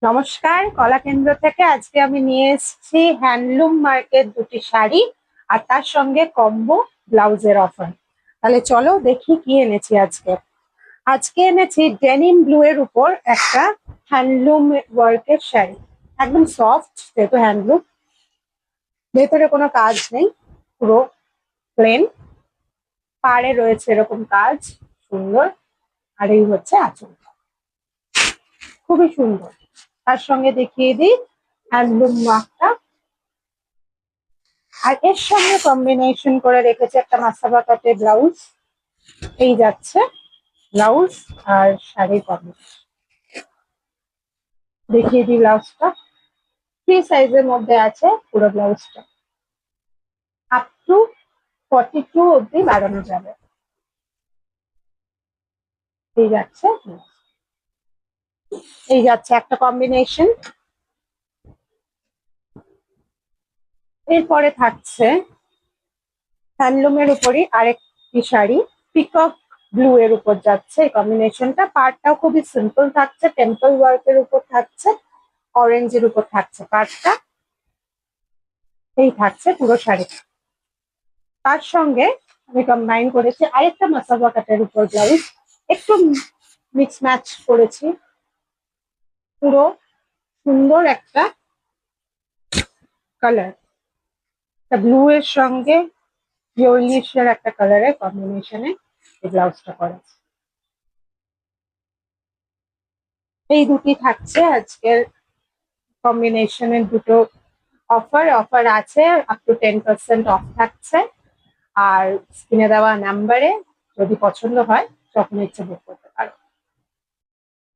নমস্কার, কলা কেন্দ্র থেকে আজকে আমি নিয়ে এসেছি হ্যান্ডলুম মার্কেট দুটি শাড়ি আর তার সঙ্গে কম্বো ব্লাউজের অফার। তাহলে চলো দেখি কি এনেছি আজকে। আজকে এনেছি ডেনিম ব্লু এর উপর একটা হ্যান্ডলুম ওয়ার্কের শাড়ি, একদম সফট, যেহেতু হ্যান্ডলুম, ভেতরে কোনো কাজ নেই, পুরো প্লেন, পাড়ে রয়েছে এরকম কাজ, সুন্দর। আর এই হচ্ছে আঁচল, খুবই সুন্দর। তার সঙ্গে দেখিয়ে দিই হ্যান্ডলুম মার্কটা, আর এর সঙ্গে কম্বিনেশন করে রেখেছে একটা মাসাবা কাটে ব্লাউজ। এই যাচ্ছে ব্লাউজ আর শাড়ির কম্বিনেশন। দেখিয়ে দিই ব্লাউজটা, ফ্রি সাইজের মধ্যে আছে পুরো ব্লাউজটা, আপ টু 42 অব্দি বাড়ানো যাবে। এই যাচ্ছে এই যাচ্ছে একটা কম্বিনেশন। এরপরে থাকছে হ্যান্ডলুমের উপরই আরেকটি শাড়ি, পিকক ব্লু এর উপর যাচ্ছে এই কম্বিনেশনটা। পার্টটাও খুবই সিম্পল থাকছে, টেম্পল ওয়ার্কের উপর থাকছে, অরেঞ্জের উপর থাকছে পার্টটা। এই থাকছে পুরো শাড়িটা। তার সঙ্গে আমি কম্বাইন করেছি আরেকটা মাসাবা কাটের উপর ব্লাউজ, একটু মিক্স ম্যাচ করেছি। পুরো সুন্দর একটা কালার, ব্লু এর সঙ্গে ইয়েলোইশ এর একটা কালারের কম্বিনেশনে এই ব্লাউজটা করেছে। এই দুটি থাকছে আজকের কম্বিনেশনের দুটো অফার আছে, আপ টু 10% অফ থাকছে। আর স্ক্রিনে দেওয়া নাম্বারে যদি পছন্দ হয় তখন ইচ্ছে বুক করতে